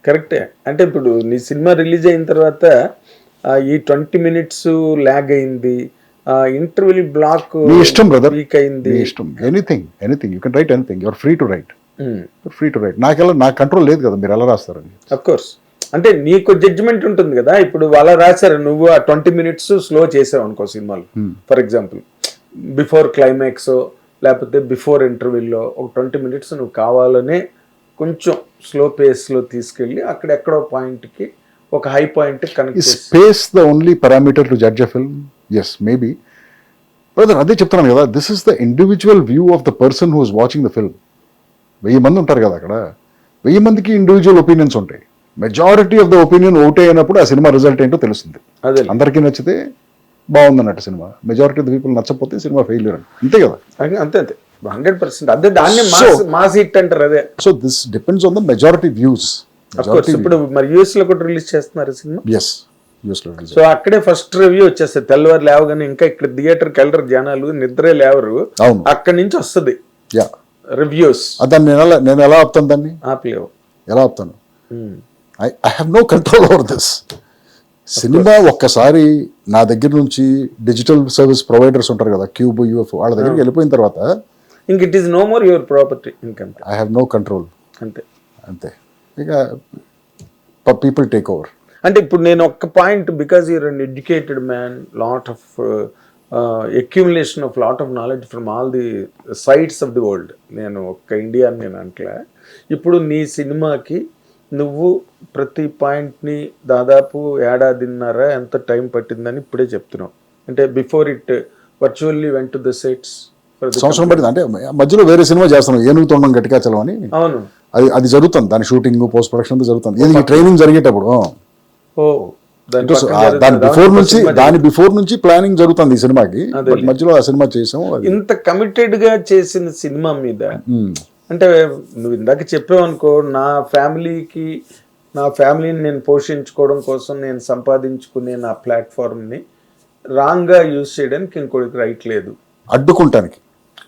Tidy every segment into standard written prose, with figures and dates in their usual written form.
కరెక్టే. అంటే ఇప్పుడు నీ సినిమా రిలీజ్ అయిన తర్వాత ఈ 20 minutes ల్యాగ్ అయింది, ఇంటర్వెల్ బ్లాక్ మీ ఇష్టం బ్రదర్, వీక్ అయింది. మీ ఇష్టం. Anything you can write anything, you're free to write. నాకు కంట్రోల్ లేదు కదా, మీరు ఎలా రాస్తారని. అఫ్ కోర్స్, అంటే నీకు జడ్జిమెంట్ ఉంటుంది కదా. ఇప్పుడు వాళ్ళ రాశారు, నువ్వు ఆ 20 minutes స్లో చేసావు అనుకో సినిమాలో, ఫర్ ఎగ్జాంపుల్ బిఫోర్ క్లైమాక్స్ లేకపోతే బిఫోర్ ఇంటర్వ్యూలో ఒక 20 minutes నువ్వు కావాలనే కొంచెం స్లో పేస్లో తీసుకెళ్ళి అక్కడ ఎక్కడో పాయింట్కి ఒక high point connect. Space the only parameter to judge a film? Yes, maybe brother, అదే చెప్తున్నాను కదా, this is the individual view of the person who is watching the film. 1000 మంది ఉంటారు కదా అక్కడ, 1000 మందికి ఇండివిజువల్ ఒపీనియన్స్ ఉంటాయి. మెజారిటీ ఆఫ్ ద ఒపీనియన్ ఓటే అయినప్పుడు ఆ సినిమా రిజల్ట్ ఏంటో తెలుస్తుంది. అదే అందరికీ నచ్చితే బాగుందన్నట్టు cinema, majority of the people నచ్చకపోతే సినిమా ఫెయిల్యూర్ అని, అంతే కదా. అంతే 100%. అదే దాన్ని మాస్ హిట్ అంటారు. అదే, so this depends on the majority views. ఇప్పుడు మరి యూఎస్ లో కూడా రిలీజ్ చేస్తున్నారు సినిమా. ఎస్, యూఎస్ లో రిలీజ్. సో అక్కడే ఫస్ట్ రివ్యూ వచ్చేస్తుంది, తెల్లవారు లేవగానే. ఇంకా ఇక్కడ థియేటర్కి వెళ్ళరు జనాలు, నిద్రే లేవరు, అక్కడి నుంచి వస్తుంది రివ్యూస్. దాన్ని నేను ఎలా ఆపుతాను, దాన్ని ఆపలేవు. ఎలా ఆపుతాను? I have no control over this. Cinema ఒక్కసారి నా దగ్గర నుంచి డిజిటల్ సర్వీస్ ప్రొవైడర్స్ ఉంటారు కదా, క్యూబ్, యూఎఫ్, వాళ్ళ దగ్గరికి వెళ్ళిపోయిన తర్వాత ఇంక it is no more your property. ఇంకంతే, ఐ హ్యావ్ నో కంట్రోల్. అంతే ఇక పీపుల్ టేక్ ఓవర్. అంటే ఇప్పుడు నేను ఒక్క point, because you're an educated man, lot of accumulation of lot of knowledge from all the sides of the world. నేను ఒక్క India అని నేను అంటలే. ఇప్పుడు నీ సినిమాకి నువ్వు ప్రతి పాయింట్ని దాదాపు 1.5 ఏడాది ఎంత టైం పట్టిందని ఇప్పుడే చెప్తున్నావు. అంటే before it virtually went to the sets. సంవత్సరం పట్టింది. అంటే మధ్యలో వేరే సినిమా చేస్తున్నాం, ఏనుగు తొండం గట్టిగా చలవని. అవును, అది జరుగుతుంది, దాని షూటింగ్ పోస్ట్ ప్రొడక్షన్ జరుగుతుంది. ఇది ట్రైనింగ్ జరిగేటప్పుడు దాని బిఫోర్ నుంచి ప్లానింగ్ జరుగుతుంది ఈ సినిమాకి. మధ్యలో ఆ సినిమా చేసాము. ఇంత కమిటెడ్ గా చేసిన సినిమా మీద, అంటే నువ్వు ఇందాక చెప్పావు అనుకో, నా ఫ్యామిలీని నేను పోషించుకోవడం కోసం నేను సంపాదించుకునే నా ప్లాట్ఫామ్ని రాంగ్గా యూజ్ చేయడానికి ఇంకోటికి రైట్ లేదు,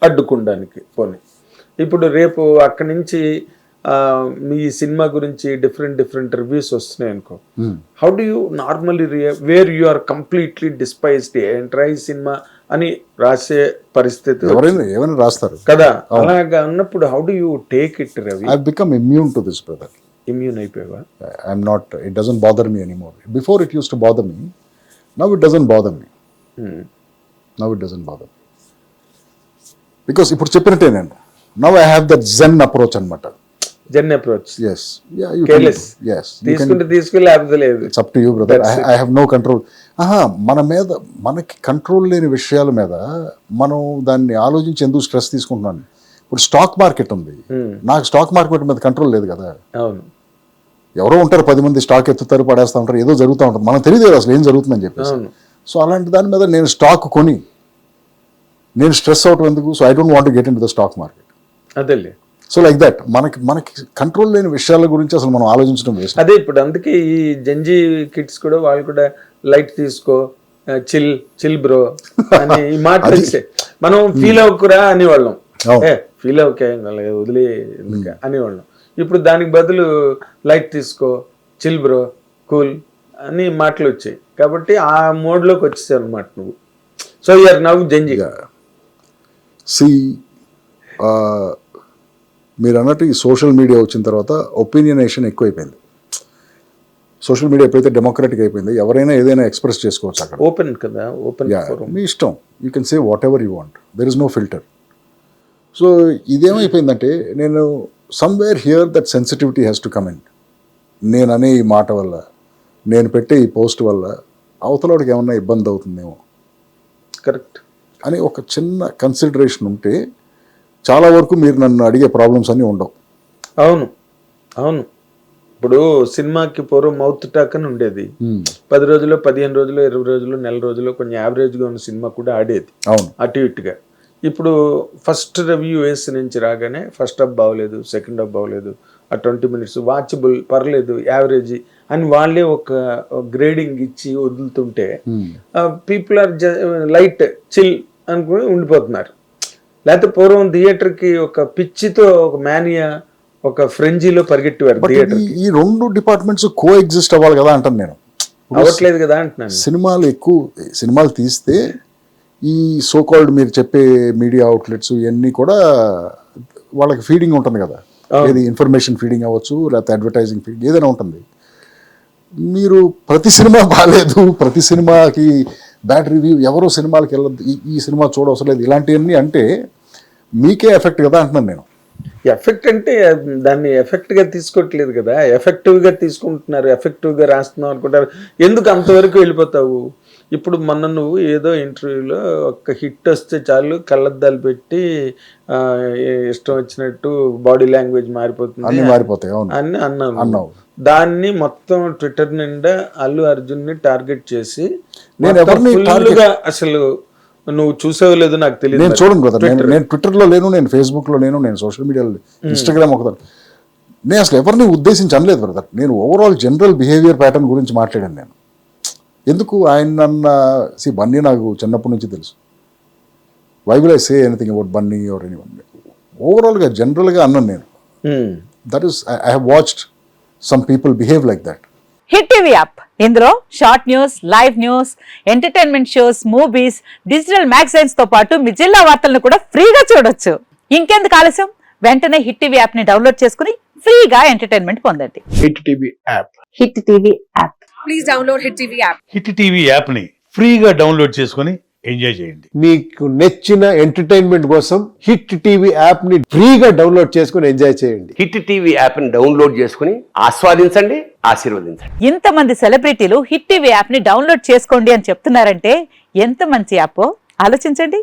అడ్డుకుండానికి. పోనీ ఇప్పుడు రేపు అక్కడి నుంచి మీ సినిమా గురించి డిఫరెంట్ రివ్యూస్ వస్తున్నాయి అనుకో, how do you normally where you are completely despised entire cinema అని రాసే పరిస్థితి ఏమైనా రాస్తారు కదా. అలాగా ఉన్నప్పుడు how do you take it Ravi? I become immune to this brother. Immune అయిపోయావా? I'm not, it doesn't bother me anymore. Before it used to bother me, now it doesn't bother me. Because ఇప్పుడు చెప్పినట్టే నేను, now I have that gen approach అనమాట. జెన్ approach. Yes. Yeah, you careless. Can, yes. తీసుకెళ్ళి లేదు. It's up to you, brother. I have no control. మనకి control లేని విషయాల మీద మనం దాన్ని ఆలోచించి ఎందుకు స్ట్రెస్ తీసుకుంటున్నాను. ఇప్పుడు స్టాక్ మార్కెట్ ఉంది, నాకు స్టాక్ మార్కెట్ మీద కంట్రోల్ లేదు కదా. అవును, ఎవరో ఉంటారు 10 మంది స్టాక్ ఎత్తుతారు, పడేస్తూ ఉంటారు, ఏదో జరుగుతూ ఉంటుంది, మనకు తెలియదు అసలు ఏం జరుగుతుందని చెప్పేసి. సో అలాంటి దాని మీద నేను స్టాక్ కొని నేను స్ట్రెస్ అవటం ఎందుకు? So I don't want to get in to the stock market. అదేలే. సో లైక్ దట్ మనకి కంట్రోల్ లేని విషయాల గురించి అసలు మనం ఆలోచించడం వేస్ట్. అదే ఇప్పుడు అందుకే ఈ జంజీ కిడ్స్ కూడా వాళ్ళు కూడా లైట్ తీసుకో, చిల్ బ్రో అని ఈ మాట తెలిసే మనం ఫీల్ అవ్వకురా అనేవాళ్ళం. ఫీల్ అవ్వకే వదిలే అనేవాళ్ళం. ఇప్పుడు దానికి బదులు లైట్ తీసుకో, చిల్ బ్రో, కూల్ అని మాటలు వచ్చాయి. కాబట్టి ఆ మోడ్లోకి వచ్చేసావు అనమాట నువ్వు. సో యూఆర్ నౌ జంజీగా. మీరు అన్నట్టు ఈ సోషల్ మీడియా వచ్చిన తర్వాత ఒపీనియనేషన్ ఎక్కువైపోయింది. సోషల్ మీడియా ఎప్పుడైతే డెమోక్రటిక్ అయిపోయింది, ఎవరైనా ఏదైనా ఎక్స్ప్రెస్ చేసుకోవచ్చు అక్కడ. ఓపెన్ కదా, ఓపెన్, మీ ఇష్టం, you can say whatever you want, there is no filter. So ఇదేమైపోయిందంటే, నేను somewhere here that sensitivity has to come in. నేను అనే ఈ మాట వల్ల, నేను పెట్టే ఈ పోస్ట్ వల్ల అవతలవాడికి ఏమన్నా ఇబ్బంది అవుతుందేమో, కరెక్ట్ అని ఒక చిన్న కన్సిడరేషన్ ఉంటే చాలా వరకు మీరు నన్ను అడిగే ప్రాబ్లమ్స్ అన్నీ ఉండవు. అవును, ఇప్పుడు సినిమాకి పూర్వం మౌత్ టాక్ అని ఉండేది. 10 రోజులు, 15 రోజులు, 20 రోజులు, నెల రోజులు కొంచెం యావరేజ్గా ఉన్న సినిమా కూడా ఆడేది. అవును, అటు ఇటుగా. ఇప్పుడు ఫస్ట్ రివ్యూ వేసి నుంచి రాగానే ఫస్ట్ హాఫ్ బాగోలేదు, సెకండ్ హాఫ్ బాగోలేదు, ఆ 20 minutes వాచబుల్, పర్లేదు, యావరేజ్ అని వాళ్ళే ఒక గ్రేడింగ్ ఇచ్చి వదులుతుంటే పీపుల్ ఆర్ లైట్, చిల్ అనుకుని ఉండిపోతున్నారు. లేకపోతే పూర్వం థియేటర్కి ఒక పిచ్చితో, ఒక మేనియా, ఒక ఫ్రెంజీలో పరిగెట్టివారు బట్ థియేటర్. ఈ రెండు డిపార్ట్మెంట్స్ కో ఎగ్జిస్ట్ అవ్వాలి కదా అంటాను నేను. అవ్వట్లేదు కదా అంటున్నాను. సినిమాలు తీస్తే ఈ సో కాల్డ్ మీరు చెప్పే మీడియా అవుట్లెట్స్ ఇవన్నీ కూడా వాళ్ళకి ఫీడింగ్ ఉంటుంది కదా, ఏది ఇన్ఫర్మేషన్ ఫీడింగ్ అవ్వచ్చు, లేకపోతే అడ్వర్టైజింగ్ ఫీడింగ్ ఏదైనా ఉంటుంది. మీరు ప్రతి సినిమా బాగాలేదు, ప్రతి సినిమాకి బ్యాడ్ రివ్యూ, ఎవరో సినిమాలకి వెళ్ళదు, ఈ సినిమా చూడవసరం లేదు, ఇలాంటివన్నీ అంటే మీకే ఎఫెక్ట్ కదా అంటున్నాను నేను. ఎఫెక్ట్ అంటే దాన్ని ఎఫెక్ట్ గా తీసుకోవట్లేదు కదా, ఎఫెక్టివ్ గా తీసుకుంటున్నారు, ఎఫెక్టివ్ గా రాస్తున్నావు అనుకుంటారు. ఎందుకు అంతవరకు వెళ్ళిపోతావు? ఇప్పుడు మొన్న నువ్వు ఏదో ఇంటర్వ్యూలో ఒక హిట్ వస్తే చాలు కళ్ళద్దాలు పెట్టి ఇష్టం వచ్చినట్టు బాడీ లాంగ్వేజ్ మారిపోతుంది అన్ని మారిపోతాయి అని అన్నావు. దాన్ని మొత్తం ట్విట్టర్ నిండా అల్లు అర్జున్ ని టార్గెట్ చేసి అసలు నువ్వు చూసావో లేదో నాకు తెలియదు. నేను చూడండి బ్రదర్, నేను ట్విట్టర్ లో లేను, నేను ఫేస్బుక్ లో లేను, నేను సోషల్ మీడియాలో ఇన్స్టాగ్రామ్ ఒకదాన్ని. నేను అసలు ఎవరిని ఉద్దేశించి అనలేదు బ్రదర్. నేను ఓవరాల్ జనరల్ బిహేవియర్ ప్యాటర్న్ గురించి మాట్లాడాను నేను. ఎందుకు ఆయన బన్నీ నాకు చిన్నప్పటి నుంచి తెలుసు. Why will I say anything about Bunny or anyone? ఓవరాల్గా జనరల్గా అన్నాను నేను. That is I have watched some people behave like that. Hit TV app, ఇందులో short news, live news, entertainment shows, movies, digital magazines తో పాటు మీ జిల్లా వార్తలను కూడా ఫ్రీగా చూడొచ్చు. ఇంకెందుకు ఆలస్యం, వెంటనే హిట్ టీవీ యాప్ ని డౌన్లోడ్ చేసుకుని ఫ్రీగా ఎంటర్టైన్మెంట్ పొందండి. Hit TV app. Hit TV app. Please download Hit TV app. Hit TV app ని ఫ్రీగా డౌన్లోడ్ చేసుకొని ఎంజాయ్ చేయండి. మీకు నచ్చిన ఎంటర్టైన్మెంట్ కోసం హిట్ టీవీ యాప్ ని ఫ్రీగా డౌన్లోడ్ చేసుకుని ఎంజాయ్ చేయండి. హిట్ టీవీ యాప్ ని డౌన్లోడ్ చేసుకుని ఆస్వాదించండి, ఆశీర్వదించండి. ఇంతమంది సెలబ్రిటీలు హిట్ టీవీ యాప్ ని డౌన్లోడ్ చేసుకోండి అని చెప్తున్నారంటే ఎంత మంచి యాప్ ఆలోచించండి.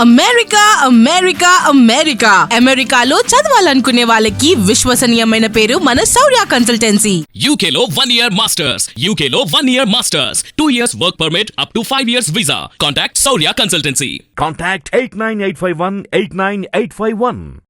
అమెరికా అమెరికా అమెరికా అమెరికాలో చదవాలనుకునే వాళ్ళకి విశ్వసనీయమైన పేరు మన శౌర్య కన్సల్టెన్సీ. UK లో 1 year masters. UK లో 1 year masters. 2 years work permit up to 5 years visa. Contact Saurya Consultancy. Contact 89851 89851.